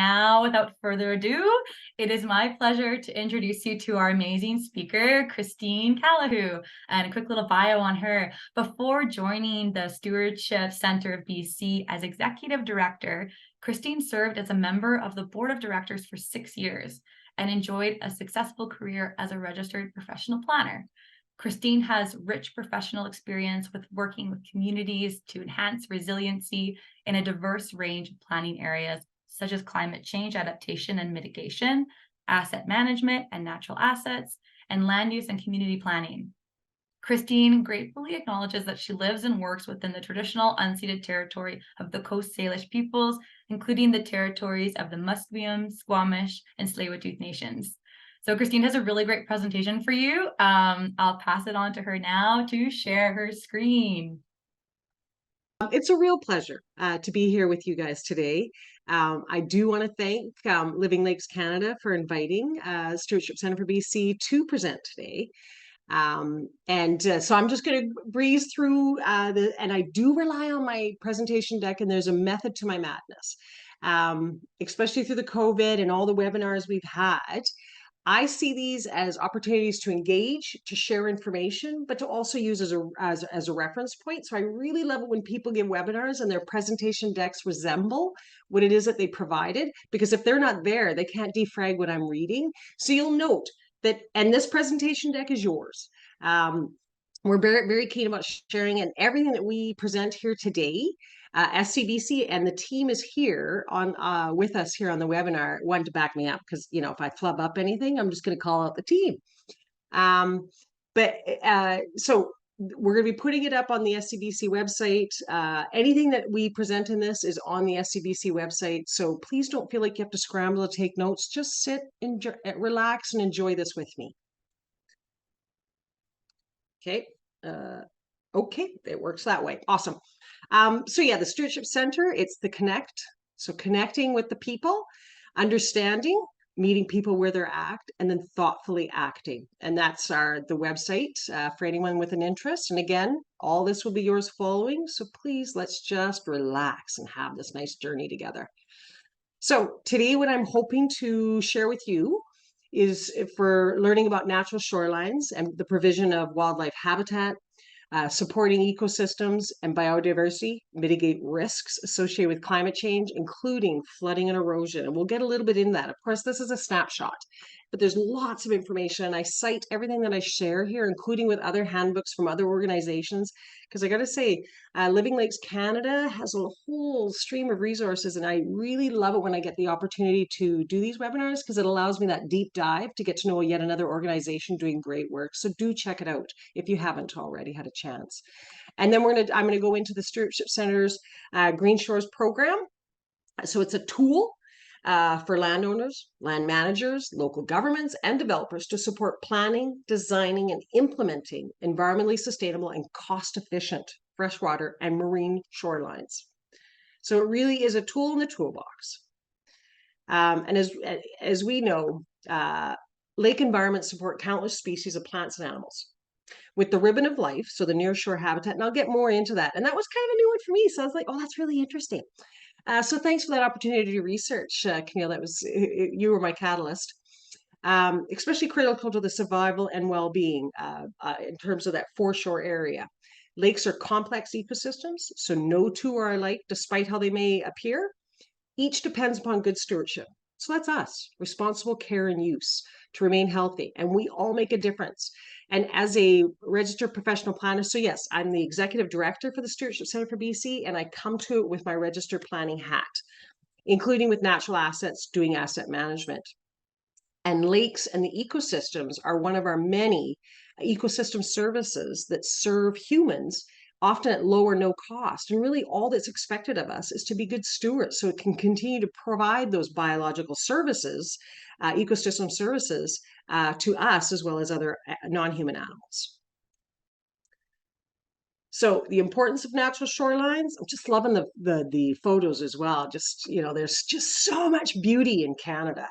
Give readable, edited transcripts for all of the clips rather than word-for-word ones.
now, without further ado, it is my pleasure to introduce you to our amazing speaker, Christine Callihoo, and a quick little bio on her. Before joining the Stewardship Center of BC as Executive Director, Christine served as a member of the Board of Directors for 6 years and enjoyed a successful career as a registered professional planner. Christine has rich professional experience with working with communities to enhance resiliency in a diverse range of planning areas, such as climate change adaptation and mitigation, asset management and natural assets, and land use and community planning. Christine gratefully acknowledges that she lives and works within the traditional unceded territory of the Coast Salish peoples, including the territories of the Musqueam, Squamish, and Tsleil-Waututh nations. So Christine has a really great presentation for you. I'll pass it on to her now to share her screen. It's a real pleasure to be here with you guys today. I do want to thank Living Lakes Canada for inviting Stewardship Centre for BC to present today. So I'm just going to breeze through and I do rely on my presentation deck, and there's a method to my madness, especially through the COVID and all the webinars we've had. I see these as opportunities to engage, to share information, but to also use as a reference point. So I really love it when people give webinars and their presentation decks resemble what it is that they provided, because if they're not there, they can't defrag what I'm reading. So you'll note that, and this presentation deck is yours. We're very, very keen about sharing, and everything that we present here today, SCBC and the team is here on with us here on the webinar, one to back me up, because if I flub up anything, I'm just going to call out the team. So we're going to be putting it up on the SCBC website. Anything that we present in this is on the SCBC website, so please don't feel like you have to scramble to take notes. Just sit, enjoy, relax, and enjoy this with me. Okay. Okay, it works that way. Awesome. So yeah, the Stewardship Center, it's the connect. So connecting with the people, understanding, meeting people where they're at, and then thoughtfully acting. And that's the website for anyone with an interest. And again, all this will be yours following. So please, let's just relax and have this nice journey together. So today, what I'm hoping to share with you is for learning about natural shorelines and the provision of wildlife habitat, supporting ecosystems and biodiversity, mitigate risks associated with climate change, including flooding and erosion. And we'll get a little bit into that. Of course, this is a snapshot, but there's lots of information. And I cite everything that I share here, including with other handbooks from other organizations, because I got to say, Living Lakes Canada has a whole stream of resources, and I really love it when I get the opportunity to do these webinars, because it allows me that deep dive to get to know yet another organization doing great work. So do check it out if you haven't already had a chance. And then I'm going to go into the Stewardship Center's Green Shores program. So it's a tool for landowners, land managers, local governments, and developers to support planning, designing, and implementing environmentally sustainable and cost-efficient freshwater and marine shorelines. So it really is a tool in the toolbox. And as we know, lake environments support countless species of plants and animals. With the ribbon of life, so the nearshore habitat, and I'll get more into that. And that was kind of a new one for me. So I was like, oh, that's really interesting. So thanks for that opportunity to research, Camille. That was, you were my catalyst. Especially critical to the survival and well-being in terms of that foreshore area. Lakes are complex ecosystems, so no two are alike, despite how they may appear. Each depends upon good stewardship. So that's us, responsible care and use to remain healthy. And we all make a difference. And as a registered professional planner, so yes, I'm the executive director for the Stewardship Center for BC, and I come to it with my registered planning hat, including with natural assets, doing asset management. And lakes and the ecosystems are one of our many ecosystem services that serve humans, often at low or no cost. And really all that's expected of us is to be good stewards so it can continue to provide those biological services, ecosystem services to us as well as other non-human animals. So the importance of natural shorelines, I'm just loving the photos as well. Just, there's just so much beauty in Canada.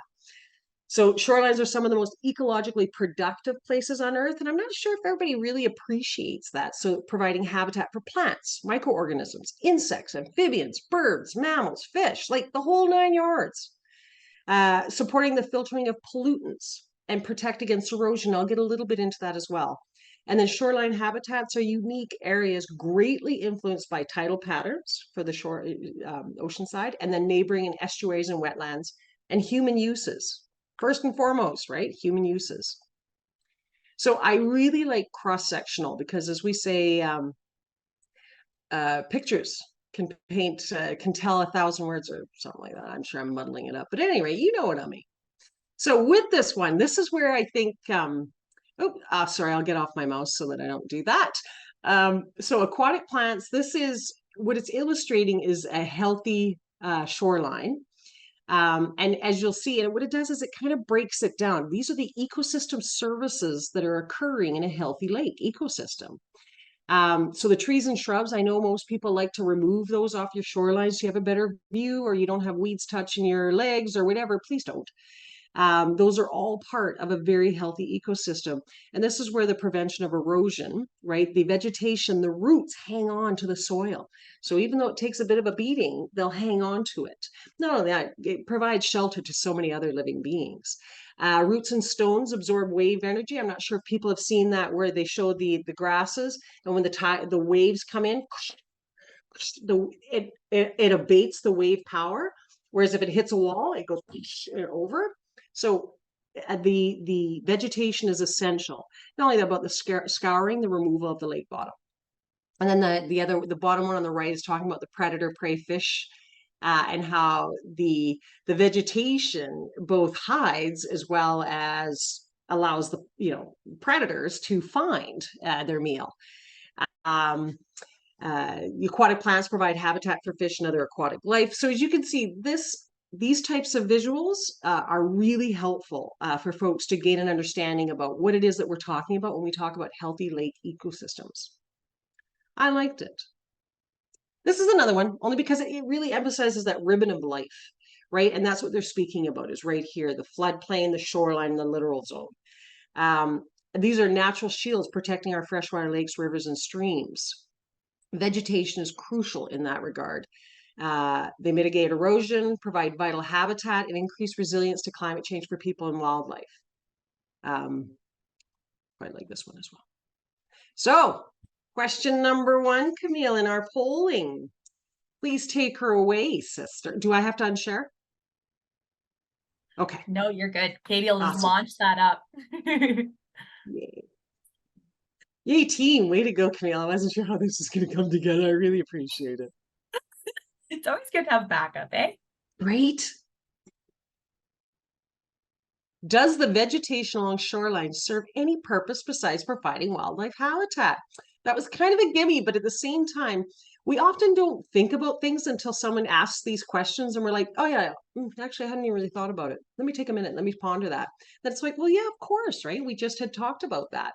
So shorelines are some of the most ecologically productive places on Earth, and I'm not sure if everybody really appreciates that. So providing habitat for plants, microorganisms, insects, amphibians, birds, mammals, fish, like the whole 9 yards. Supporting the filtering of pollutants and protect against erosion. I'll get a little bit into that as well. And then shoreline habitats are unique areas greatly influenced by tidal patterns for the shore ocean side, and then neighboring and estuaries and wetlands, and human uses. First and foremost, right? Human uses. So I really like cross-sectional because, as we say, pictures can paint, can tell 1,000 words or something like that. I'm sure I'm muddling it up, but anyway, you know what I mean. So with this one, this is where I think, sorry, I'll get off my mouse so that I don't do that. So aquatic plants, this is what it's illustrating is a healthy shoreline. And as you'll see, and what it does is it kind of breaks it down. These are the ecosystem services that are occurring in a healthy lake ecosystem. So the trees and shrubs, I know most people like to remove those off your shorelines so you have a better view, or you don't have weeds touching your legs or whatever. Please don't. Those are all part of a very healthy ecosystem. And this is where the prevention of erosion, right? The vegetation, the roots hang on to the soil. So even though it takes a bit of a beating, they'll hang on to it. Not only that, it provides shelter to so many other living beings. Roots and stones absorb wave energy. I'm not sure if people have seen that where they show the grasses, and when the waves come in, it abates the wave power. Whereas if it hits a wall, it goes over. So the vegetation is essential. Not only that, about the scouring, the removal of the lake bottom. And then the bottom one on the right is talking about the predator prey fish, and how the vegetation both hides as well as allows the predators to find their meal. The aquatic plants provide habitat for fish and other aquatic life. So as you can see, these types of visuals are really helpful for folks to gain an understanding about what it is that we're talking about when we talk about healthy lake ecosystems. I liked it. This is another one, only because it really emphasizes that ribbon of life, right? And that's what they're speaking about, is right here, the floodplain, the shoreline, and the littoral zone. These are natural shields protecting our freshwater lakes, rivers, and streams. Vegetation is crucial in that regard. They mitigate erosion, provide vital habitat, and increase resilience to climate change for people and wildlife. Quite like this one as well. So, question number 1, Camille, in our polling. Please take her away, sister. Do I have to unshare? Okay. No, you're good. Katie will Awesome. launch that up. Yay. Yay, team. Way to go, Camille. I wasn't sure how this was going to come together. I really appreciate it. It's always good to have backup, eh? Great. Does the vegetation along shorelines serve any purpose besides providing wildlife habitat? That was kind of a gimme, but at the same time, we often don't think about things until someone asks these questions and we're like, oh yeah, actually I hadn't even really thought about it. Let me take a minute, let me ponder that. Then it's like, well, yeah, of course, right? We just had talked about that.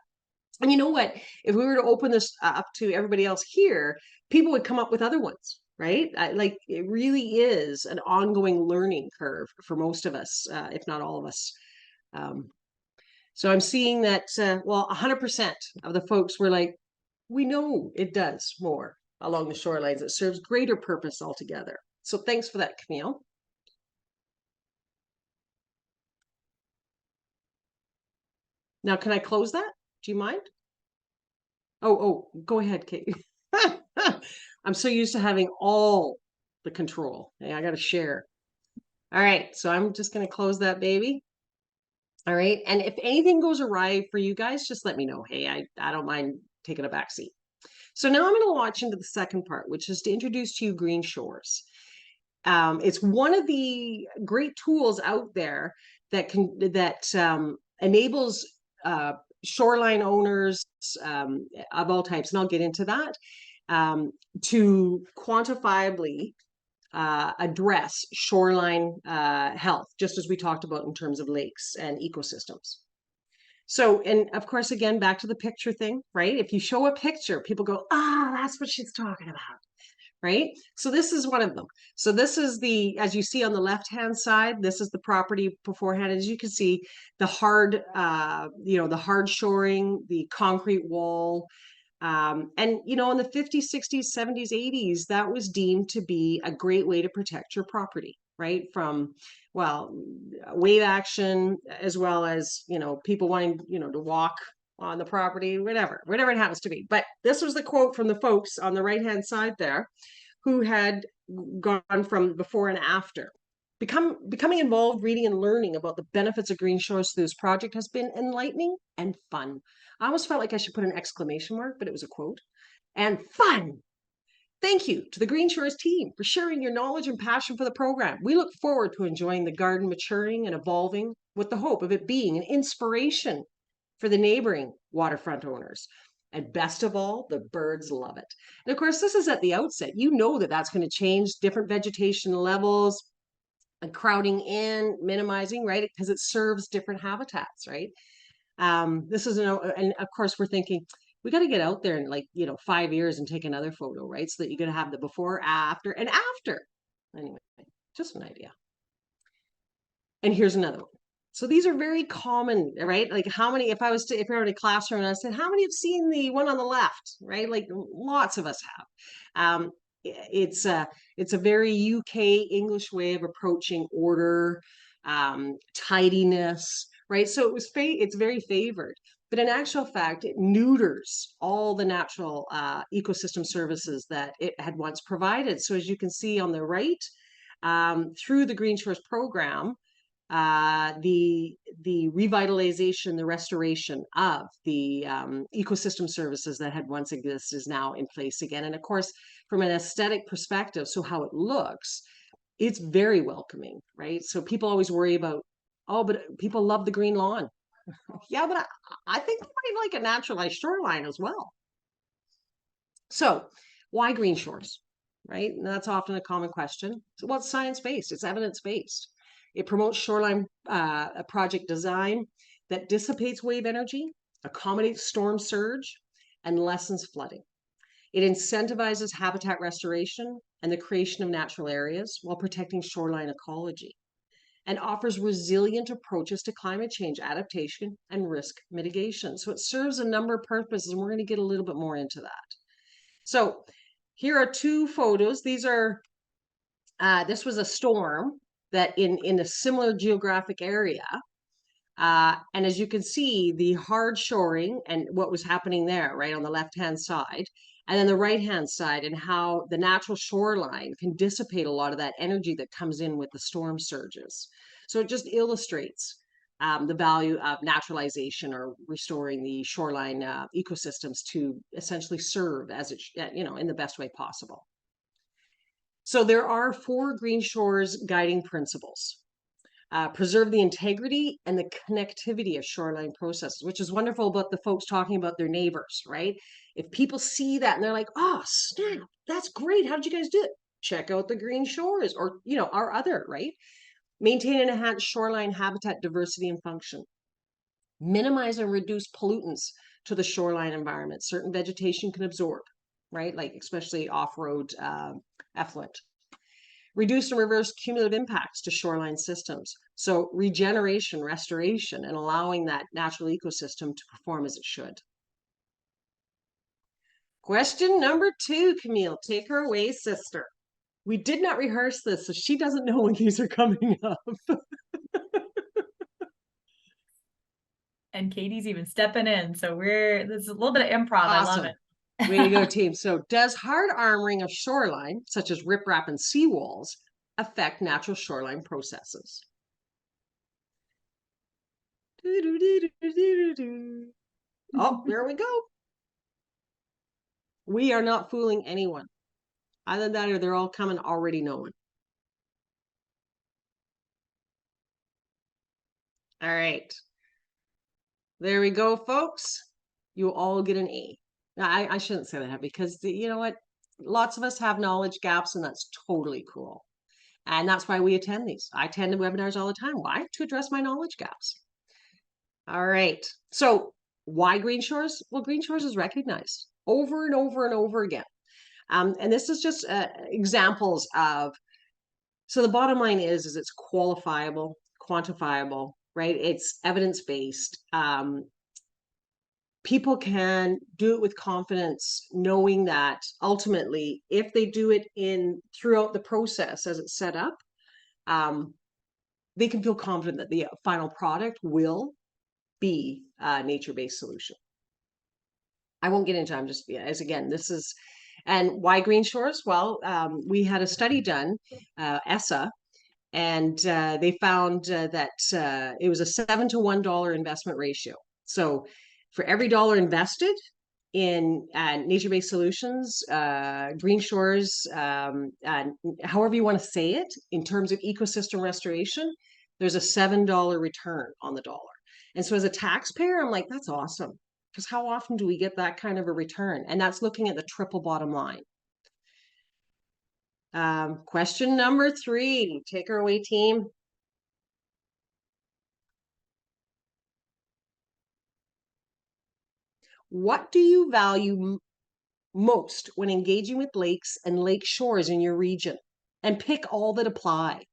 And you know what? If we were to open this up to everybody else here, people would come up with other ones, right? Like it really is an ongoing learning curve for most of us, if not all of us. So I'm seeing that, well, 100% of the folks were like, we know it does more along the shorelines. It serves greater purpose altogether. So thanks for that, Camille. Now, can I close that? Do you mind? Oh, go ahead, Kate. I'm so used to having all the control. Hey, I got to share. All right, so I'm just going to close that baby. All right, and if anything goes awry for you guys, just let me know. Hey, I don't mind taking a back seat. So now I'm going to launch into the second part, which is to introduce to you Green Shores. It's one of the great tools out there that enables shoreline owners of all types, and I'll get into that, to quantifiably address shoreline health, just as we talked about in terms of lakes and ecosystems. So, and of course, again, back to the picture thing, right? If you show a picture, people go, that's what she's talking about, right? So this is one of them. So this is as you see on the left-hand side, this is the property beforehand. As you can see, the hard, the hard shoring, the concrete wall. And, in the 50s, 60s, 70s, 80s, that was deemed to be a great way to protect your property, right? From, well, wave action, as well as, people wanting, to walk on the property, whatever it happens to be. But this was the quote from the folks on the right-hand side there who had gone from before and after. Becoming involved, reading and learning about the benefits of green shores through this project has been enlightening and fun. I almost felt like I should put an exclamation mark, but it was a quote. And fun. Thank you to the Green Shores team for sharing your knowledge and passion for the program. We look forward to enjoying the garden maturing and evolving with the hope of it being an inspiration for the neighboring waterfront owners. And best of all, the birds love it. And of course, this is at the outset. You know that that's going to change different vegetation levels and crowding in, minimizing, right? Because it serves different habitats, right? This is, and of course, we're thinking, we got to get out there in 5 years and take another photo, right? So that you're going to have the before, after, and after. Anyway, just an idea. And here's another one. So these are very common, right? Like how many, if you're in a classroom and I said, how many have seen the one on the left, right? Like lots of us have. It's a very UK English way of approaching order, tidiness, right? So it's very favored. But in actual fact, it neuters all the natural ecosystem services that it had once provided. So as you can see on the right, through the Green Shores program, the revitalization, the restoration of the ecosystem services that had once existed is now in place again. And of course, from an aesthetic perspective, so how it looks, it's very welcoming, right? So people always worry about, oh, but people love the green lawn. Yeah, but I think they might like a naturalized shoreline as well. So why green shores, right? And that's often a common question. So well, it's science-based, it's evidence-based. It promotes shoreline project design that dissipates wave energy, accommodates storm surge, and lessens flooding. It incentivizes habitat restoration and the creation of natural areas while protecting shoreline ecology, and offers resilient approaches to climate change adaptation and risk mitigation. So it serves a number of purposes, and we're going to get a little bit more into that. So here are two photos. These are, this was a storm that in a similar geographic area. And as you can see, the hard shoring and what was happening there, right on the left-hand side, and then the right-hand side, and how the natural shoreline can dissipate a lot of that energy that comes in with the storm surges. So it just illustrates the value of naturalization or restoring the shoreline ecosystems to essentially serve as it, in the best way possible. So there are 4 Green Shores guiding principles. Preserve the integrity and the connectivity of shoreline processes, which is wonderful about the folks talking about their neighbors, right? If people see that and they're like, oh, snap, that's great. How did you guys do it? Check out the Green Shores or, our other, right? Maintain and enhance shoreline habitat diversity and function. Minimize and reduce pollutants to the shoreline environment. Certain vegetation can absorb, right? Like especially off-road effluent. Reduce and reverse cumulative impacts to shoreline systems. So regeneration, restoration, and allowing that natural ecosystem to perform as it should. Question number 2, Camille, take her away, sister. We did not rehearse this, so she doesn't know when these are coming up. And Katie's even stepping in. So there's a little bit of improv. Awesome. I love it. Way to go, team. So does hard armoring of shoreline, such as riprap and seawalls, affect natural shoreline processes? Oh, there we go. We are not fooling anyone. Either that or they're all coming already knowing. All right. There we go, folks. You all get an A. Now, I shouldn't say that because you know what? Lots of us have knowledge gaps, and that's totally cool. And that's why we attend these. I attend the webinars all the time. Why? To address my knowledge gaps. All right. So why Green Shores? Well, Green Shores is recognized over and over and over again. And this is just examples of, so the bottom line is it's qualifiable, quantifiable, right? It's evidence-based. People can do it with confidence, knowing that ultimately, if they do it throughout the process as it's set up, they can feel confident that the final product will be a nature-based solution. I won't get into, I'm just, as again, this is, and why Green Shores? Well, we had a study done, ESSA, and they found that it was a $7 to $1 investment ratio. So for every dollar invested in nature-based solutions, Green Shores, however you want to say it, in terms of ecosystem restoration, there's a $7 return on the dollar. And so as a taxpayer, I'm like, that's awesome. Because how often do we get that kind of a return? And that's looking at the triple bottom line. Question number 3. Take her away, team. What do you value most when engaging with lakes and lake shores in your region? And pick all that apply.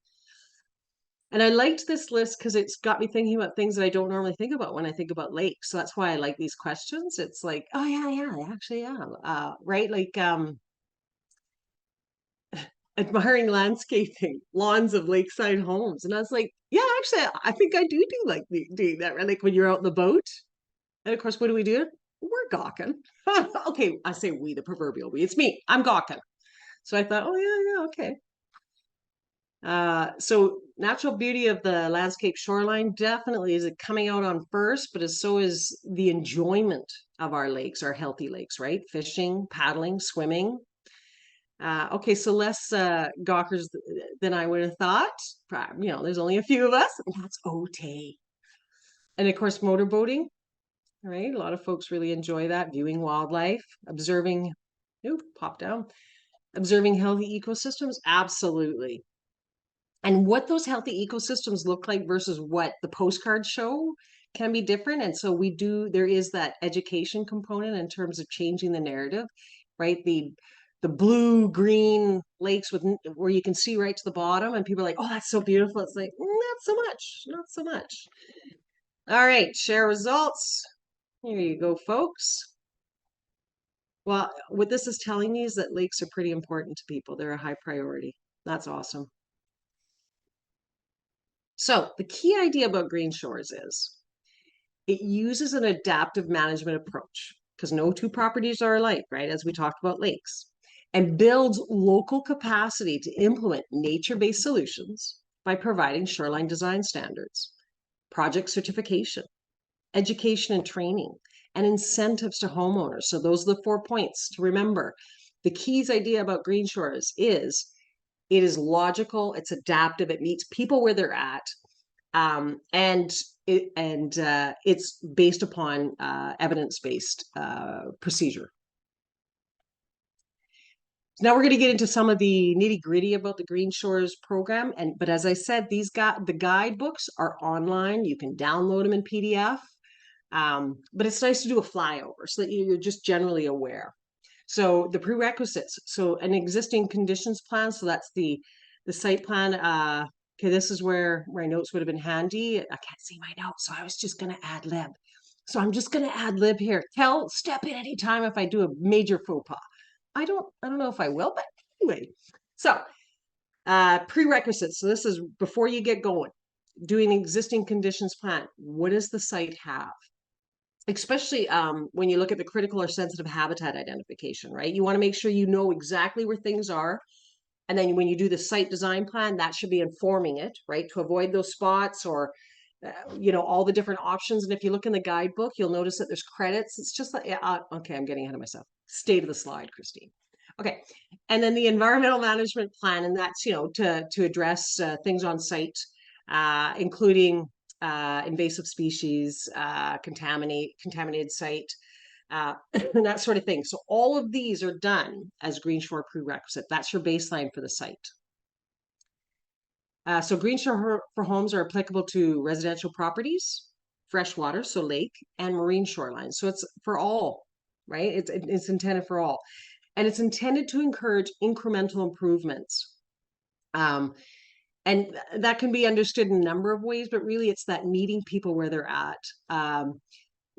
And I liked this list because it's got me thinking about things that I don't normally think about when I think about lakes. So that's why I like these questions. It's like, oh yeah, I actually am. Right? Like admiring landscaping, lawns of lakeside homes. And I was like, yeah, actually, I think I do like doing that, right? Like when you're out in the boat. And of course, what do? We're gawking. Okay, I say we, the proverbial we. It's me. I'm gawking. So I thought, oh yeah, okay. So natural beauty of the landscape shoreline definitely is coming out on first, but so is the enjoyment of our lakes, our healthy lakes, right? Fishing, paddling, swimming. Okay, so less gawkers than I would have thought. There's only a few of us. That's okay. And of course, motorboating, right? A lot of folks really enjoy that, viewing wildlife, observing, pop down, observing healthy ecosystems. Absolutely. And what those healthy ecosystems look like versus what the postcards show can be different. And so there is that education component in terms of changing the narrative, right? The blue green lakes where you can see right to the bottom and people are like, oh, that's so beautiful. It's like, not so much. All right, share results. Here you go, folks. Well, what this is telling me is that lakes are pretty important to people. They're a high priority. That's awesome. So the key idea about Green Shores is it uses an adaptive management approach because no two properties are alike, right? As we talked about lakes, and builds local capacity to implement nature-based solutions by providing shoreline design standards, project certification, education and training, and incentives to homeowners. So those are the 4 points to remember. The keys idea about Green Shores is it is logical, it's adaptive, it meets people where they're at, and it's based upon evidence-based procedure. Now we're going to get into some of the nitty-gritty about the Green Shores program, but as I said, the guidebooks are online. You can download them in PDF, but it's nice to do a flyover so that you're just generally aware. So the prerequisites, so an existing conditions plan, so that's the site plan. Okay, this is where my notes would have been handy. I can't see my notes, so I was just going to ad lib. So I'm just going to ad lib here. Step in anytime if I do a major faux pas. I don't know if I will, but anyway. So prerequisites. So this is before you get going, doing existing conditions plan. What does the site have? Especially when you look at the critical or sensitive habitat identification, right? You want to make sure you know exactly where things are. And then when you do the site design plan, that should be informing it, right? To avoid those spots or, all the different options. And if you look in the guidebook, you'll notice that there's credits. It's just like, okay, I'm getting ahead of myself. Stay to the slide, Christine. Okay. And then the environmental management plan, and that's, to address things on site, including invasive species, contaminated site, and that sort of thing. So all of these are done as Green Shore prerequisite. That's your baseline for the site. So Green Shore for homes are applicable to residential properties, freshwater, so lake, and marine shorelines. So it's for all, right? It's intended for all. And it's intended to encourage incremental improvements. And that can be understood in a number of ways, but really it's that meeting people where they're at.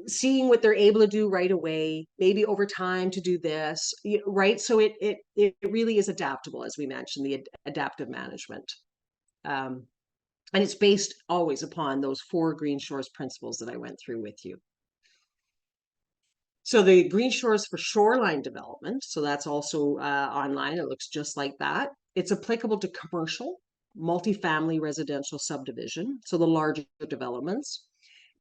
Seeing what they're able to do right away, maybe over time to do this, right? So it really is adaptable, as we mentioned, the adaptive management. And it's based always upon those 4 Green Shores principles that I went through with you. So the Green Shores for Shoreline development, so that's also online. It looks just like that. It's applicable to commercial, multifamily residential subdivision, so the larger developments,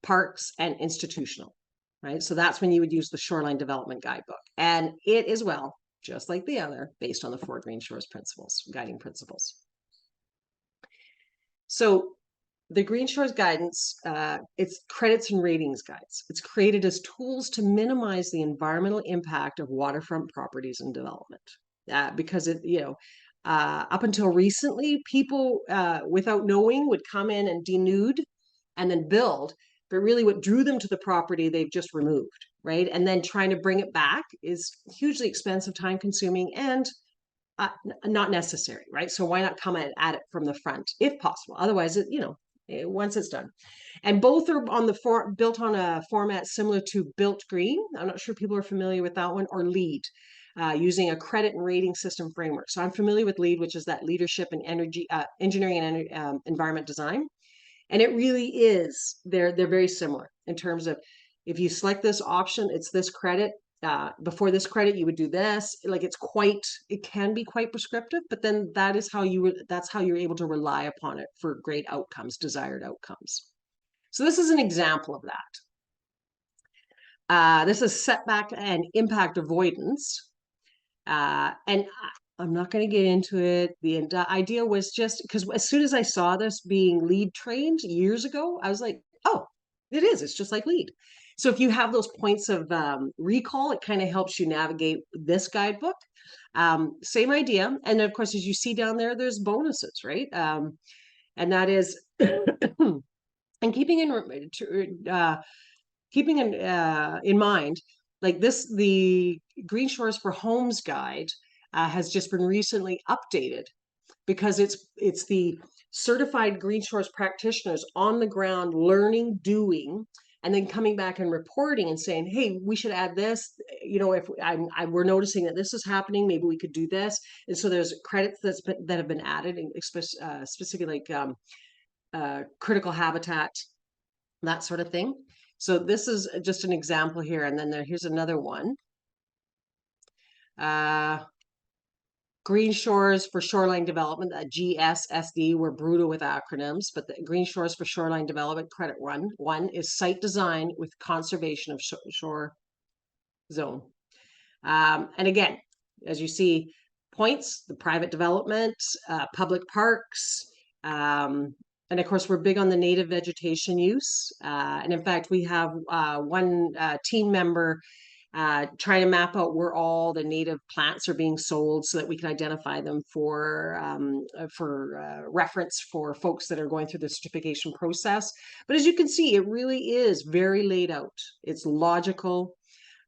parks, and institutional, right? So that's when you would use the Shoreline Development Guidebook. And it is, well, just like the other, based on the 4 Green Shores principles, guiding principles. So the Green Shores guidance, it's credits and ratings guides. It's created as tools to minimize the environmental impact of waterfront properties and development. Because it, up until recently, people without knowing would come in and denude and then build. But really what drew them to the property, they've just removed, right? And then trying to bring it back is hugely expensive, time consuming, and not necessary, right? So why not come at it from the front if possible? Otherwise, once it's done. And both are on the built on a format similar to Built Green. I'm not sure people are familiar with that one, or LEAD, using a credit and rating system framework. So I'm familiar with LEAD, which is that leadership and energy, engineering and environment design. And it really is, they're very similar in terms of, if you select this option, it's this credit. Before this credit, you would do this. Like it can be quite prescriptive, but then that's how you're able to rely upon it for great outcomes, desired outcomes. So this is an example of that. This is setback and impact avoidance. And I'm not going to get into it. The idea was just because as soon as I saw this being LEAD trained years ago, I was like, oh, it is. It's just like LEAD. So if you have those points of recall, it kind of helps you navigate this guidebook. Same idea. And of course, as you see down there, there's bonuses, right? And that is, and keeping in mind, like this, the Green Shores for Homes guide has just been recently updated because it's the certified Green Shores practitioners on the ground learning, doing, and then coming back and reporting and saying, hey, we should add this. If we're noticing that this is happening, maybe we could do this. And so there's credits that have been added, specifically like critical habitat, that sort of thing. So this is just an example here. And then here's another one. Green Shores for Shoreline Development, GSSD, we're brutal with acronyms, but the Green Shores for Shoreline Development credit one is site design with conservation of shore zone. And again, as you see, points, the private development, public parks, and of course, we're big on the native vegetation use. And in fact, we have one team member trying to map out where all the native plants are being sold so that we can identify them for reference for folks that are going through the certification process. But as you can see, it really is very laid out. It's logical.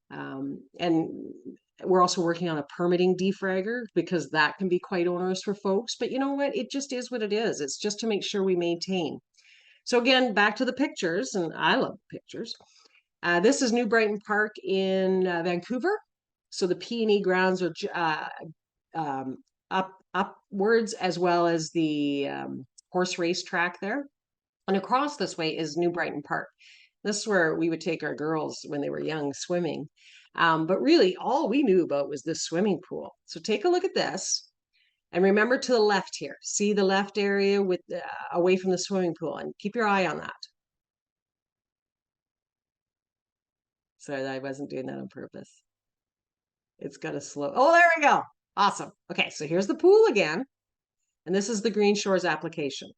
And we're also working on a permitting defragger because that can be quite onerous for folks. But you know what? It just is what it is. It's just to make sure we maintain. So again, back to the pictures, and I love pictures. This is New Brighton Park in Vancouver. So the P&E grounds are upwards, as well as the horse race track there. And across this way is New Brighton Park. This is where we would take our girls when they were young swimming. But really, all we knew about was this swimming pool. So take a look at this. And remember to the left here. See the left area with away from the swimming pool, and keep your eye on that. Sorry, I wasn't doing that on purpose. It's got a slow. Oh, there we go. Awesome. Okay, so here's the pool again. And this is the Green Shores application.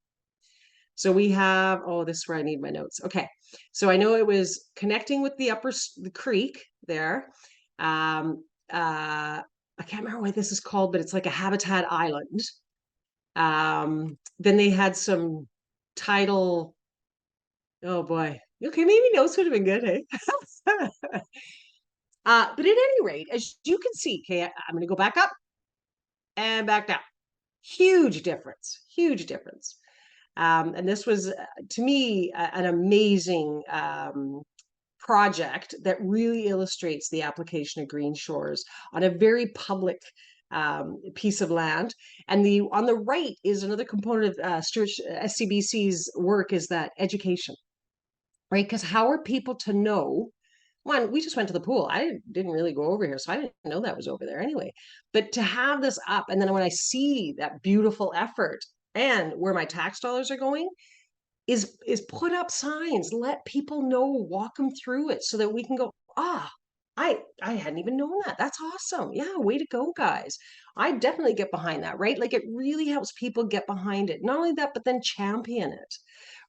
So we have, oh, this is where I need my notes. Okay, so I know it was connecting with the creek there. I can't remember what this is called, but it's like a habitat island. Then they had some tidal, oh boy. Okay, maybe notes would have been good, hey? But at any rate, as you can see, okay, I'm going to go back up and back down. Huge difference, huge difference. And this was, to me, an amazing project that really illustrates the application of Green Shores on a very public piece of land. And on the right is another component of SCBC's work, is that education, right? Because how are people to know? One, we just went to the pool. I didn't really go over here, so I didn't know that was over there anyway. But to have this up, and then when I see that beautiful effort and where my tax dollars are going, is put up signs, let people know, walk them through it so that we can go, I hadn't even known that. That's awesome. Yeah, way to go, guys. I definitely get behind that, right? Like, it really helps people get behind it. Not only that, but then champion it,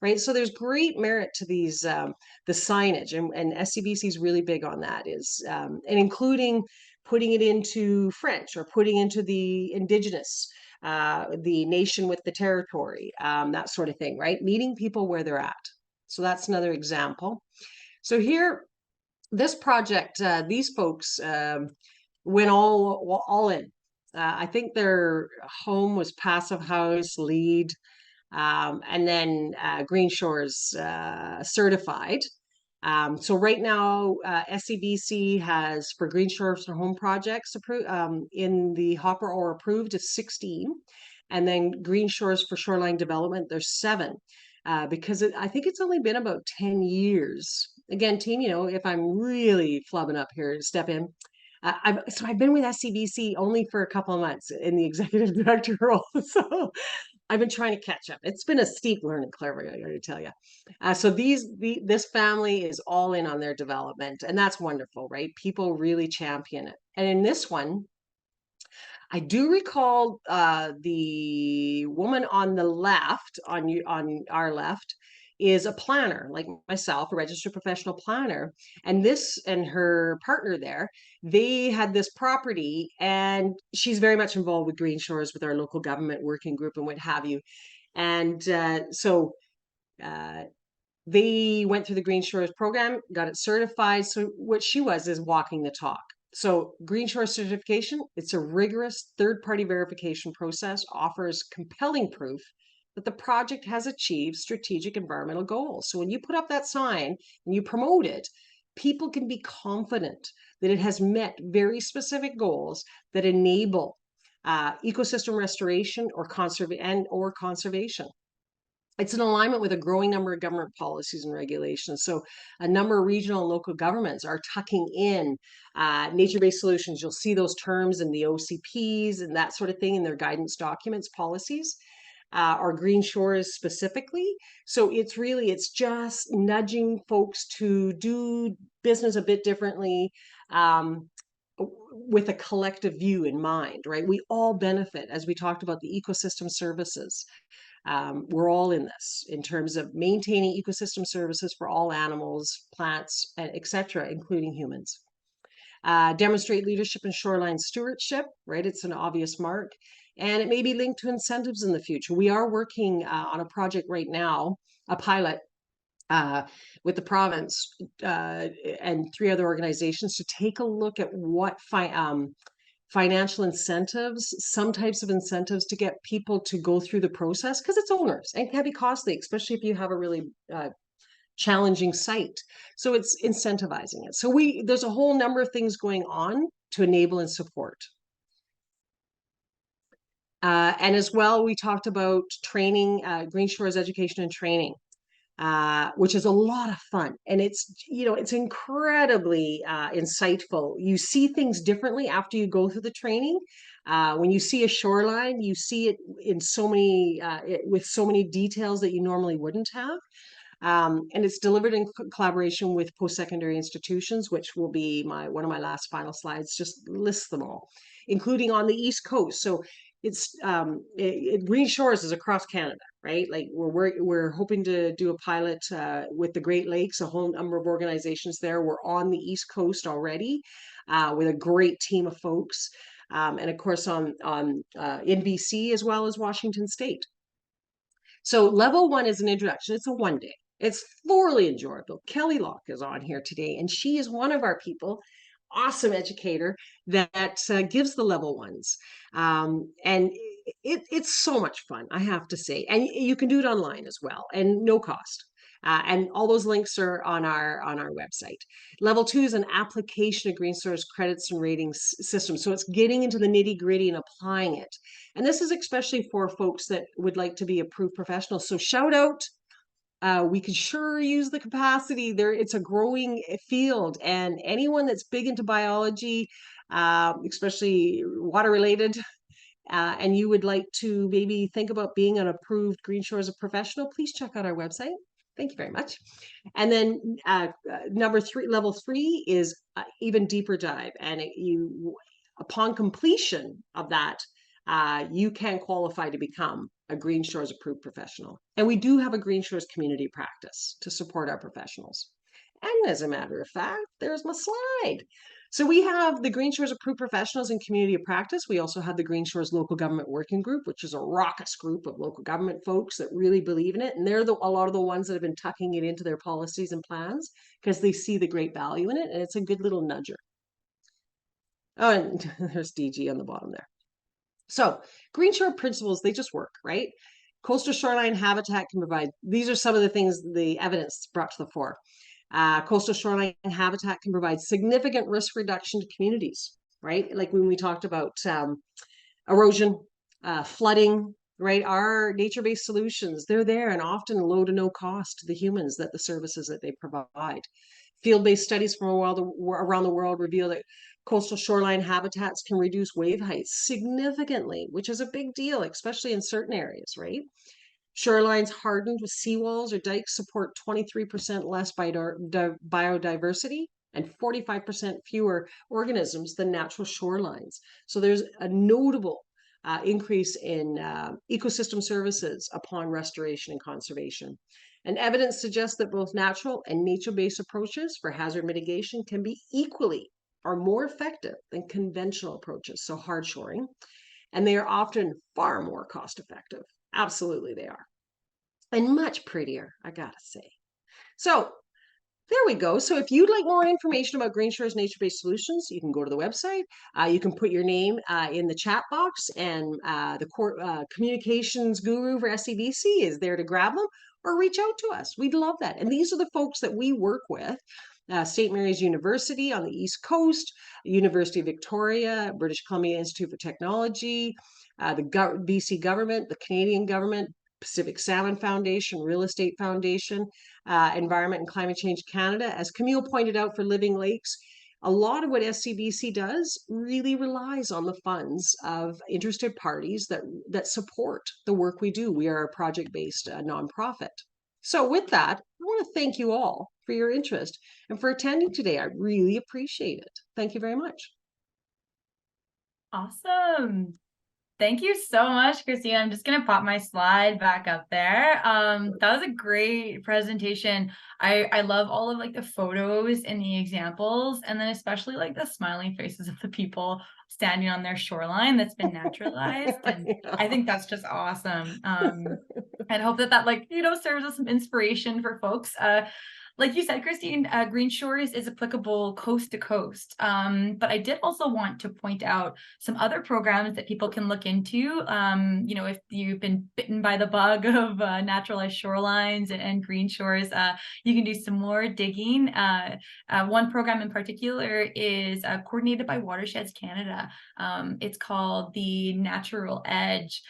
right? So there's great merit to these, the signage, and SCBC is really big on that, is and including putting it into French or putting into the Indigenous, the nation with the territory, that sort of thing, right? Meeting people where they're at. So that's another example. So here, this project, these folks went all in. I think their home was Passive House, LEED, and then Green Shores certified. So right now, SCBC has, for Green Shores for home projects approved, in the hopper or approved, is 16. And then Green Shores for shoreline development, there's 7. Because I think it's only been about 10 years. Again, team, if I'm really flubbing up here, step in. I've been with SCBC only for a couple of months in the executive director role. So I've been trying to catch up. It's been a steep learning curve, I gotta tell you. So this family is all in on their development, and that's wonderful, right? People really champion it. And in this one, I do recall the woman on the left, on our left, is a planner like myself, a registered professional planner. And this and her partner there, they had this property, and she's very much involved with Green Shores, with our local government working group and what have you. And so they went through the Green Shores program, got it certified. So what she was is walking the talk. So Green Shore certification, it's a rigorous third-party verification process, offers compelling proof that the project has achieved strategic environmental goals. So when you put up that sign and you promote it, people can be confident that it has met very specific goals that enable ecosystem restoration or conservation. It's in alignment with a growing number of government policies and regulations. So a number of regional and local governments are tucking in nature-based solutions. You'll see those terms in the OCPs and that sort of thing in their guidance documents, policies, or Green Shores specifically. So it's just nudging folks to do business a bit differently, with a collective view in mind, right? We all benefit, as we talked about the ecosystem services. We're all in this in terms of maintaining ecosystem services for all animals, plants, etc., including humans. Demonstrate leadership in shoreline stewardship, right? It's an obvious mark. And it may be linked to incentives in the future. We are working on a project right now, a pilot, with the province and 3 other organizations, to take a look at what financial incentives, some types of incentives, to get people to go through the process, because it's onerous and can be costly, especially if you have a really challenging site. So it's incentivizing it. So there's a whole number of things going on to enable and support. And as well, we talked about training, Green Shores education and training, which is a lot of fun. And it's incredibly insightful. You see things differently after you go through the training. When you see a shoreline, you see it in so many, with so many details that you normally wouldn't have. And it's delivered in collaboration with post-secondary institutions, which will be one of my last final slides, just lists them all, including on the East Coast. So it's Green Shores is across Canada, right? Like we're hoping to do a pilot with the Great Lakes, a whole number of organizations there. We're on the East Coast already with a great team of folks, and of course on in BC as well as Washington State. So level 1 is an introduction. It's a 1-day. It's thoroughly enjoyable. Kelly Locke is on here today, and she is one of our people, awesome educator that gives the level 1s. And it's so much fun, I have to say. And you can do it online as well, and no cost. And all those links are on our website. Level 2 is an application of Green Source credits and ratings system. So it's getting into the nitty gritty and applying it. And this is especially for folks that would like to be approved professionals. So shout out. We could sure use the capacity there. It's a growing field, and anyone that's big into biology, especially water related, and you would like to maybe think about being an approved Green Shores professional, please check out our website. Thank you very much. And then number 3, level 3 is even deeper dive, and upon completion of that, you can qualify to become a Green Shores approved professional. And we do have a Green Shores community practice to support our professionals. And as a matter of fact, there's my slide. So we have the Green Shores approved professionals in community practice. We also have the Green Shores Local Government Working Group, which is a raucous group of local government folks that really believe in it. And they're a lot of the ones that have been tucking it into their policies and plans because they see the great value in it. And it's a good little nudger. Oh, and there's DG on the bottom there. So Green Shore principles, they just work, right? Coastal shoreline habitat can provide, these are some of the things, the evidence brought to the fore. Coastal shoreline habitat can provide significant risk reduction to communities, right? Like when we talked about erosion, flooding, right? Our nature-based solutions, they're there and often low to no cost to the humans that the services that they provide. Field-based studies from around the world reveal that coastal shoreline habitats can reduce wave heights significantly, which is a big deal, especially in certain areas, right? Shorelines hardened with seawalls or dikes support 23% less biodiversity and 45% fewer organisms than natural shorelines. So there's a notable increase in ecosystem services upon restoration and conservation. And evidence suggests that both natural and nature-based approaches for hazard mitigation can be equally or more effective than conventional approaches, so hard shoring, and they are often far more cost effective. Absolutely they are. And much prettier, I gotta say. So there we go. So if you'd like more information about Green Shore's nature-based solutions, you can go to the website. You can put your name in the chat box, and the communications guru for SCBC is there to grab them, or reach out to us. We'd love that. And these are the folks that we work with. St. Mary's University on the East Coast, University of Victoria, British Columbia Institute for Technology, the BC government, the Canadian government, Pacific Salmon Foundation, Real Estate Foundation, Environment and Climate Change Canada. As Camille pointed out for Living Lakes, a lot of what SCBC does really relies on the funds of interested parties that support the work we do. We are a project-based nonprofit. So with that, I want to thank you all for your interest and for attending today. I really appreciate it. Thank you very much. Awesome. Thank you so much, Christine. I'm just going to pop my slide back up there. That was a great presentation. I love all of like the photos and the examples, and then especially like the smiling faces of the people standing on their shoreline that's been naturalized. And I think that's just awesome. And hope that like, serves as some inspiration for folks. Like you said, Christine, Green Shores is applicable coast to coast. But I did also want to point out some other programs that people can look into. If you've been bitten by the bug of naturalized shorelines and Green Shores, you can do some more digging. One program in particular is coordinated by Watersheds Canada. It's called the Natural Edge.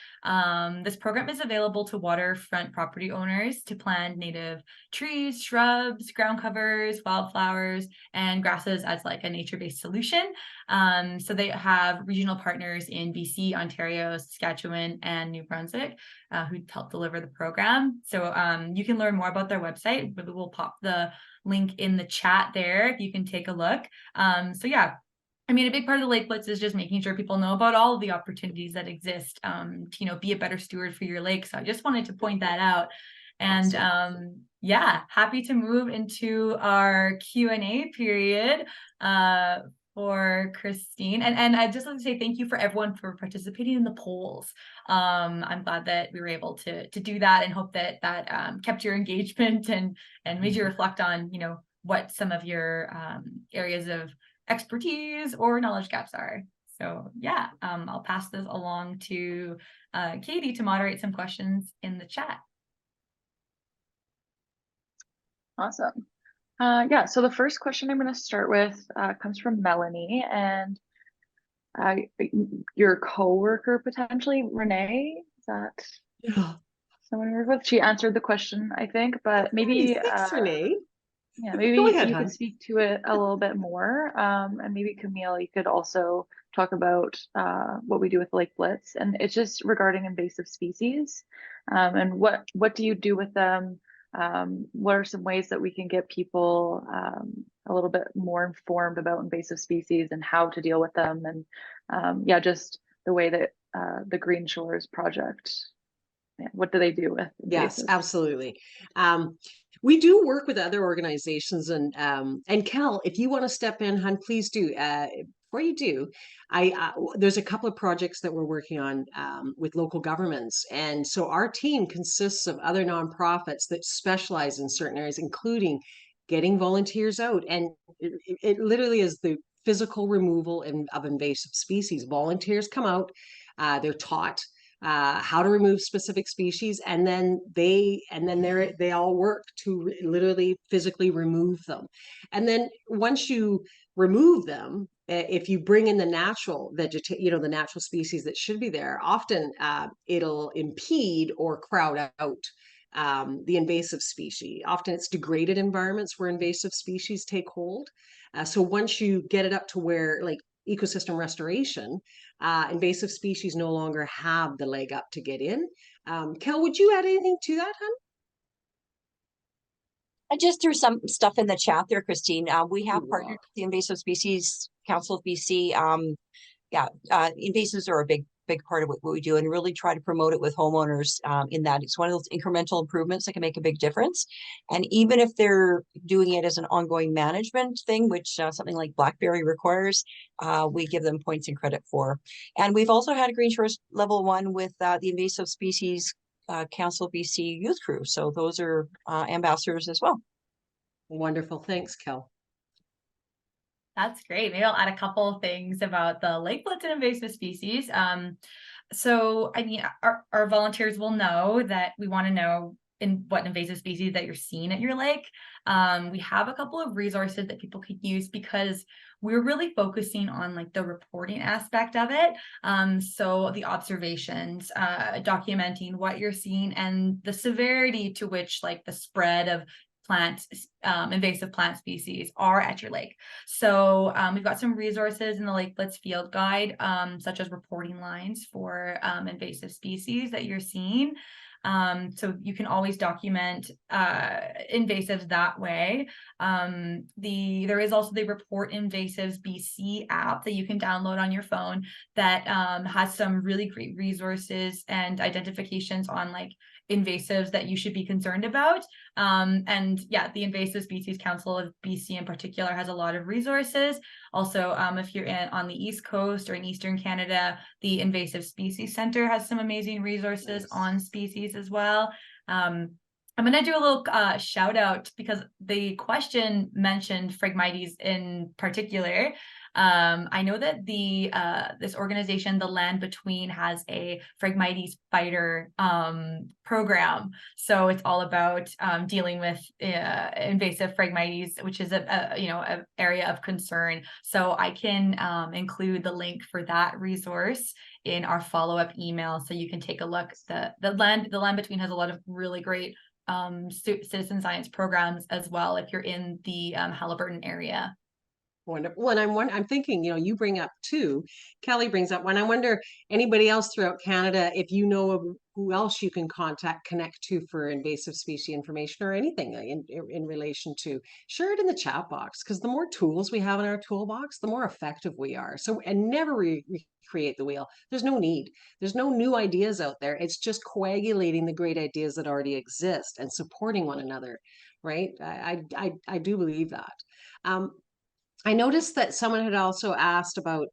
This program is available to waterfront property owners to plant native trees, shrubs, ground covers, wildflowers, and grasses as like a nature-based solution. So they have regional partners in BC, Ontario, Saskatchewan, and New Brunswick who help deliver the program. So you can learn more about their website. We'll pop the link in the chat there if you can take a look. So yeah. I mean, a big part of the Lake Blitz is just making sure people know about all of the opportunities that exist to, be a better steward for your lake. So I just wanted to point that out. And yeah, happy to move into our Q&A period for Christine. And I'd just like to say thank you for everyone for participating in the polls. I'm glad that we were able to do that, and hope that kept your engagement and made you reflect on, what some of your areas of expertise or knowledge gaps are. So yeah, I'll pass this along to Katie to moderate some questions in the chat. Awesome. Yeah, so the first question I'm going to start with comes from Melanie, and uh, your coworker potentially, Renee. Is that Yeah. someone you work with? She answered the question, I think, but Nice. maybe Thanks, Renee. yeah, Go maybe ahead, you could hon. speak to it a little bit more. And maybe Camille, you could also talk about what we do with Lake Blitz. And it's just regarding invasive species. And what do you do with them? What are some ways that we can get people a little bit more informed about invasive species and how to deal with them? And yeah, just the way that the Green Shores project, yeah, what do they do with Yes, invasives? absolutely. We do work with other organizations, and Cal, if you want to step in, hon, please do. Before you do, there's a couple of projects that we're working on with local governments, and so our team consists of other nonprofits that specialize in certain areas, including getting volunteers out, and it literally is the physical removal of invasive species. Volunteers come out, they're taught how to remove specific species, and then they all work to literally physically remove them. And then once you remove them, if you bring in the natural the natural species that should be there, often it'll impede or crowd out the invasive species. Often it's degraded environments where invasive species take hold. So once you get it up to where, like, ecosystem restoration, invasive species no longer have the leg up to get in. Kel, would you add anything to that, hun? I just threw some stuff in the chat there, Christine. We have You partnered rock. with the Invasive Species Council of BC. Invasives are a big part of what we do, and really try to promote it with homeowners in that it's one of those incremental improvements that can make a big difference. And even if they're doing it as an ongoing management thing, which something like Blackberry requires, we give them points and credit for. And we've also had a Green Shores Level 1 with the Invasive Species Council BC Youth Crew. So those are ambassadors as well. Wonderful. Thanks, Kel. That's great. Maybe I'll add a couple of things about the lake blitz and invasive species. So I mean, our volunteers will know that we want to know in what invasive species that you're seeing at your lake. We have a couple of resources that people could use because we're really focusing on like the reporting aspect of it. So the observations, documenting what you're seeing and the severity to which like the spread of invasive plant species are at your lake. So we've got some resources in the Lake Blitz field guide, such as reporting lines for invasive species that you're seeing. So you can always document invasives that way. There is also the Report Invasives BC app that you can download on your phone that has some really great resources and identifications on like invasives that you should be concerned about. And yeah, the Invasive Species Council of BC in particular has a lot of resources. Also, if you're on the East Coast or in Eastern Canada, the Invasive Species Center has some amazing resources on species as well. I'm going to do a little shout out because the question mentioned Phragmites in particular. I know that this organization, The Land Between, has a Phragmites fighter program. So it's all about dealing with invasive Phragmites, which is an area of concern. So I can include the link for that resource in our follow-up email, so you can take a look. The Land Between has a lot of really great citizen science programs as well if you're in the Haliburton area. Wonderful. And I'm thinking, you bring up two, Kelly brings up one. I wonder, anybody else throughout Canada, if you know of who else you can connect to for invasive species information or anything in relation to, share it in the chat box, because the more tools we have in our toolbox, the more effective we are. So, and never recreate the wheel. There's no need. There's no new ideas out there. It's just coagulating the great ideas that already exist and supporting one another, right? I do believe that. I noticed that someone had also asked about,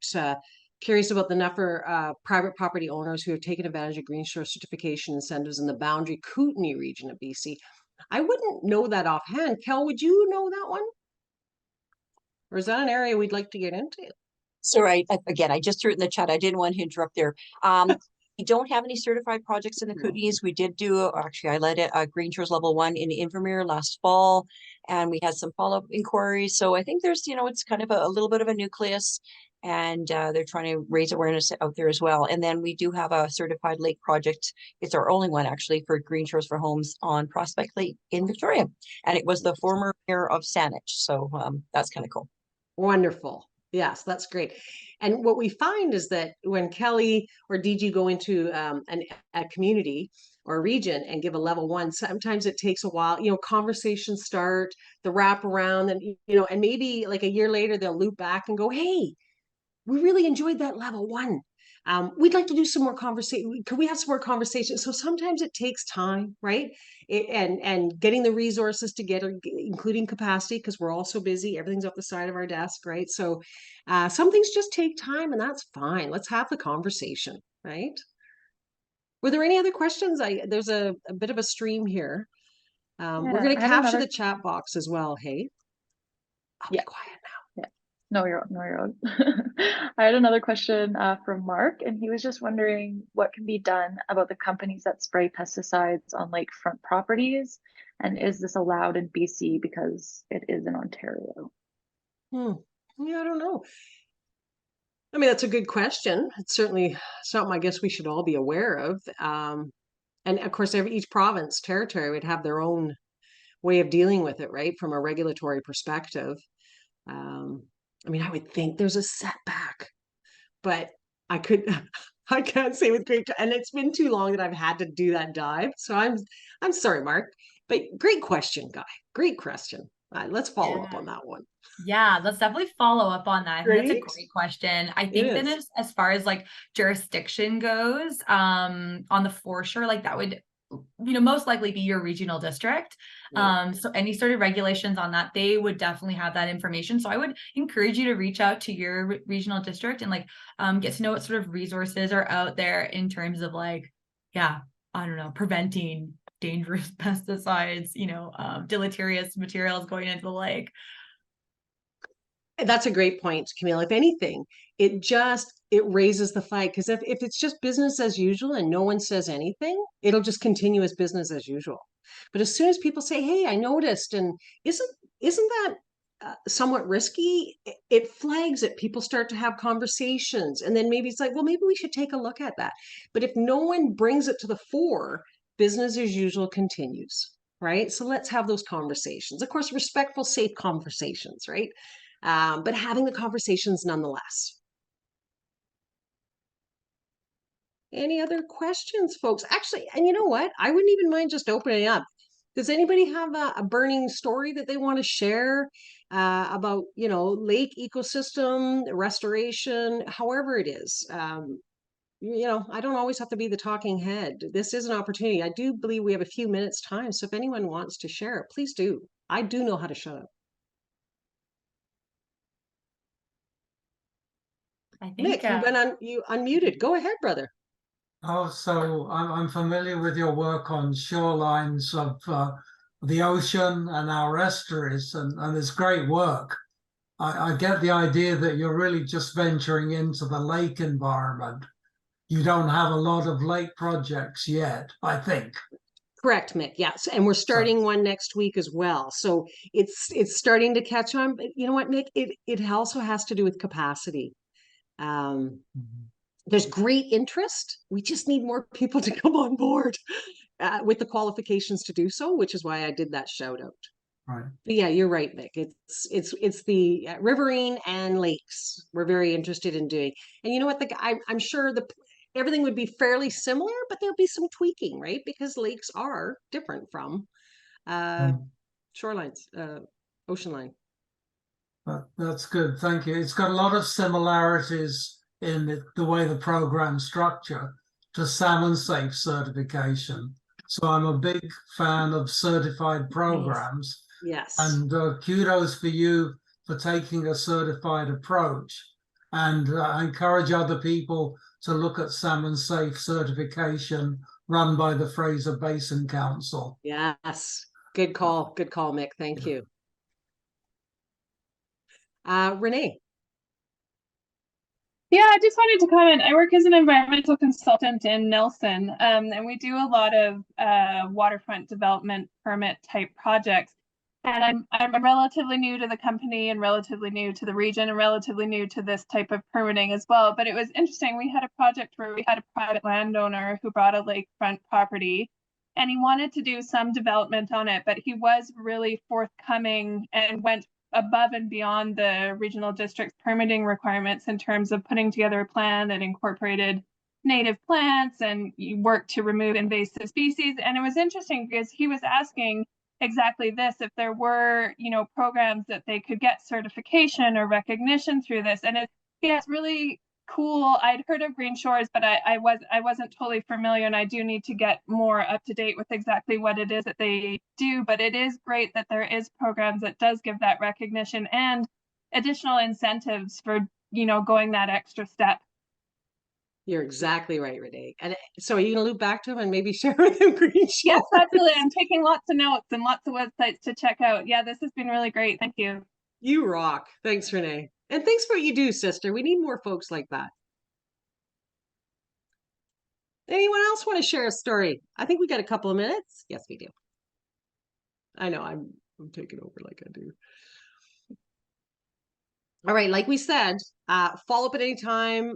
curious about the number private property owners who have taken advantage of Green Shore certification incentives in the Boundary Kootenay region of BC. I wouldn't know that offhand. Kel, would you know that one? Or is that an area we'd like to get into? So again, I just threw it in the chat. I didn't want to interrupt there. We don't have any certified projects in the Kootenays. We did do, actually, I led a Green Shores Level 1 in Invermere last fall, and we had some follow-up inquiries. So I think there's, it's kind of a little bit of a nucleus, and they're trying to raise awareness out there as well. And then we do have a certified lake project. It's our only one actually for Green Shores for Homes on Prospect Lake in Victoria. And it was the former mayor of Saanich. So that's kind of cool. Wonderful. Yes, that's great. And what we find is that when Kelly or DG go into a community or a region and give a level 1, sometimes it takes a while, conversations start, the wrap around, and, and maybe like a year later, they'll loop back and go, hey, we really enjoyed that level 1. We'd like to do some more conversation. Could we have some more conversations? So sometimes it takes time, right? And getting the resources together, including capacity, because we're all so busy. Everything's up the side of our desk, right? So some things just take time, and that's fine. Let's have the conversation, right? Were there any other questions? There's a bit of a stream here. We're going to capture the chat box as well. Hey, I'll be quiet now. No, you're on. I had another question from Mark, and he was just wondering what can be done about the companies that spray pesticides on lakefront properties, and is this allowed in BC because it is in Ontario? Yeah, I don't know. I mean, that's a good question. It's certainly something I guess we should all be aware of. And of course, each province, territory would have their own way of dealing with it, right? From a regulatory perspective. I mean, I would think there's a setback, but I can't say with great, and it's been too long that I've had to do that dive. So I'm sorry, Mark, but great question, Guy. Great question. Let's follow up on that one. Yeah, let's definitely follow up on that. I think that's a Great. great question. I think that as far as like jurisdiction goes, on the foreshore, like that would most likely be your regional district. So any sort of regulations on that, they would definitely have that information. So I would encourage you to reach out to your regional district and like get to know what sort of resources are out there in terms of like, I don't know, preventing dangerous pesticides, deleterious materials going into the lake. That's a great point, Camille. If anything, it raises the fight, because if it's just business as usual and no one says anything, it'll just continue as business as usual. But as soon as people say, hey, I noticed, and isn't that somewhat risky, it flags it. People start to have conversations, and then maybe it's like, well, maybe we should take a look at that. But if no one brings it to the fore, business as usual continues, right? So let's have those conversations. Of course, respectful, safe conversations, right? But having the conversations nonetheless. Any other questions, folks? Actually, and you know what? I wouldn't even mind just opening up. Does anybody have a burning story that they want to share about, lake ecosystem restoration, however it is? I don't always have to be the talking head. This is an opportunity. I do believe we have a few minutes time. So if anyone wants to share it, please do. I do know how to shut up. I think Nick, you unmuted. Go ahead, brother. Oh, so I'm familiar with your work on shorelines of the ocean and our estuaries, and it's great work. I get the idea that you're really just venturing into the lake environment. You don't have a lot of lake projects yet, I think. Correct, Mick. Yes, and we're starting one next week as well. So it's starting to catch on. But you know what, Mick? It also has to do with capacity. There's great interest. We just need more people to come on board with the qualifications to do so, which is why I did that shout out. Right. But yeah, you're right, Mick. It's the riverine and lakes we're very interested in doing. And you know what? I'm sure everything would be fairly similar, but there'll be some tweaking, right? Because lakes are different from shorelines, ocean line. That's good. Thank you. It's got a lot of similarities in the way the program structure to salmon safe certification. So I'm a big fan of certified programs. Yes. And kudos for you for taking a certified approach. And I encourage other people to look at salmon safe certification run by the Fraser Basin Council. Yes. Good call. Good call, Mick. Thank you. Renee. Yeah, I just wanted to comment. I work as an environmental consultant in Nelson, and we do a lot of waterfront development permit type projects. And I'm relatively new to the company and relatively new to the region and relatively new to this type of permitting as well. But it was interesting. We had a project where we had a private landowner who bought a lakefront property and he wanted to do some development on it, but he was really forthcoming and went above and beyond the regional district's permitting requirements in terms of putting together a plan that incorporated native plants and worked to remove invasive species. And it was interesting because he was asking exactly this, if there were, programs that they could get certification or recognition through this. And it's really cool. I'd heard of Green Shores, but I wasn't totally familiar, and I do need to get more up to date with exactly what it is that they do. But it is great that there is programs that does give that recognition and additional incentives for going that extra step. You're exactly right, Renee. And so are you gonna loop back to him and maybe share with him Green Shores? Yes, absolutely. I'm taking lots of notes and lots of websites to check out. Yeah, this has been really great. Thank you. You rock. Thanks, Renee. And thanks for what you do, sister. We need more folks like that. Anyone else want to share a story? I think we got a couple of minutes. Yes, we do. I know I'm taking over like I do. All right, like we said, follow up at any time.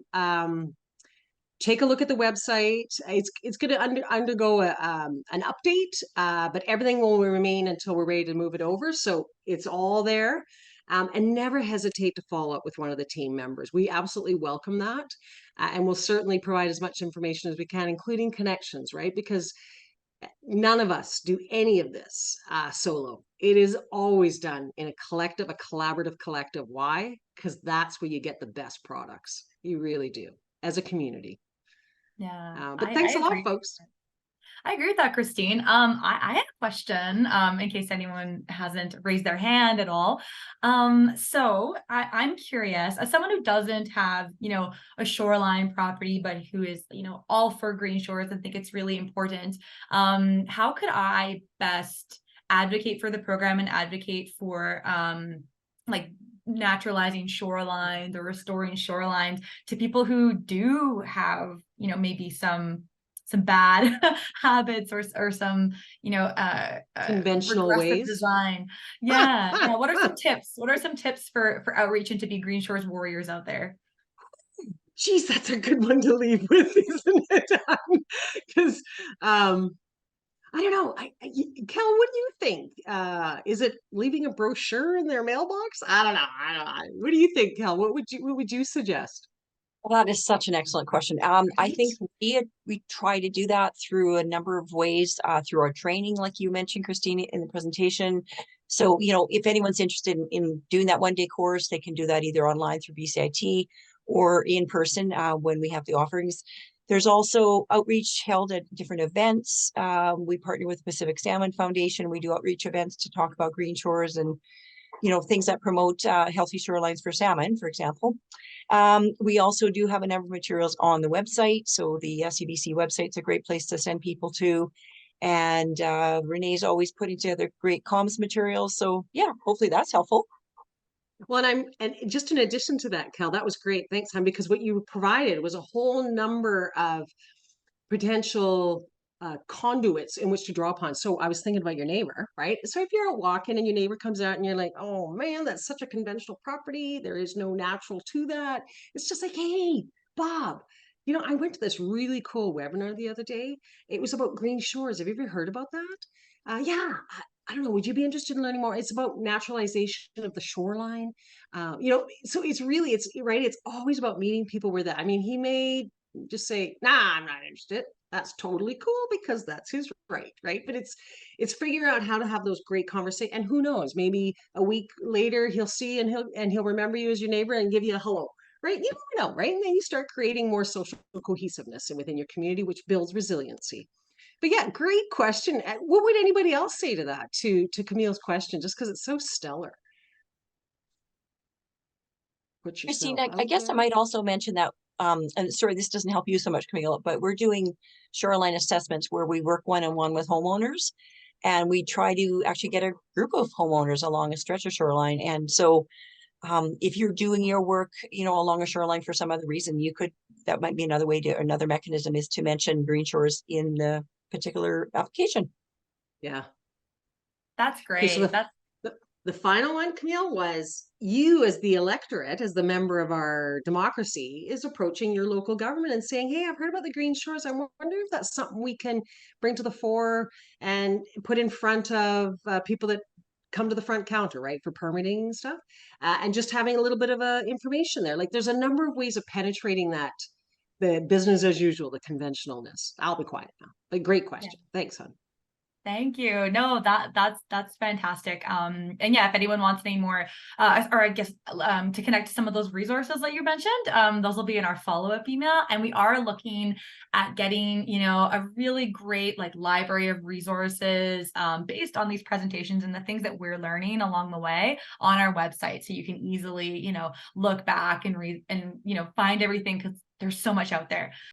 Take a look at the website. It's going to undergo an update, but everything will remain until we're ready to move it over. So it's all there. And never hesitate to follow up with one of the team members. We absolutely welcome that. And we'll certainly provide as much information as we can, including connections, right? Because none of us do any of this solo. It is always done in a collective, a collaborative collective. Why? Because that's where you get the best products. You really do, as a community. Yeah. But thanks a lot, folks. I agree with that, Christine. I had a question, in case anyone hasn't raised their hand at all. So I'm curious, as someone who doesn't have, a shoreline property, but who is, all for green shores and think it's really important, how could I best advocate for the program and advocate for, like naturalizing shorelines or restoring shorelines to people who do have, maybe some bad habits or some, conventional ways design. Yeah. What are some tips? What are some tips for outreach and to be Green Shores warriors out there? Geez, that's a good one to leave with, isn't it? Because I don't know. Kel, what do you think? Is it leaving a brochure in their mailbox? I don't know. What do you think, Kel? What would you suggest? Well, that is such an excellent question. I think we try to do that through a number of ways, through our training, like you mentioned, Christine, in the presentation. So, if anyone's interested in doing that one-day course, they can do that either online through BCIT or in person when we have the offerings. There's also outreach held at different events. We partner with Pacific Salmon Foundation. We do outreach events to talk about green shores and things that promote healthy shorelines for salmon, for example. We also do have a number of materials on the website. So the SCBC website's a great place to send people to. And Renee's always putting together great comms materials. So yeah, hopefully that's helpful. Well, and just in addition to that, Cal, that was great. Thanks, hon, because what you provided was a whole number of potential conduits in which to draw upon. So I was thinking about your neighbor, right? So if you're out walking and your neighbor comes out and you're like, oh man, that's such a conventional property. There is no natural to that. It's just like, hey, Bob, I went to this really cool webinar the other day. It was about green shores. Have you ever heard about that? Yeah. I don't know. Would you be interested in learning more? It's about naturalization of the shoreline. So it's right. It's always about meeting people where that. I mean, he may just say, nah, I'm not interested. That's totally cool because that's his right. But it's figuring out how to have those great conversations. And who knows, maybe a week later he'll see and he'll remember you as your neighbor and give you a hello. Right. You never know. Right. And then you start creating more social cohesiveness within your community, which builds resiliency. But yeah, great question. What would anybody else say to that, to Camille's question, just because it's so stellar? Christine, I guess I might also mention that, and sorry, this doesn't help you so much, Camille, but we're doing shoreline assessments where we work one-on-one with homeowners, and we try to actually get a group of homeowners along a stretch of shoreline. And so If you're doing your work, along a shoreline for some other reason, that might be another mechanism is to mention green shores in the particular application. Yeah. That's Okay, so great. the final one, Camille, was you as the electorate, as the member of our democracy, is approaching your local government and saying, hey, I've heard about the green shores. I wonder if that's something we can bring to the fore and put in front of people that come to the front counter, right, for permitting and stuff, and just having a little bit of information there. Like, there's a number of ways of penetrating that, the business as usual, the conventionalness. I'll be quiet now. But great question. Yeah. Thanks, hon. Thank you. No, that's fantastic. And yeah, if anyone wants any more, or I guess to connect to some of those resources that you mentioned, those will be in our follow-up email. And we are looking at getting, a really great library of resources based on these presentations and the things that we're learning along the way on our website, so you can easily, look back and read and find everything, because there's so much out there.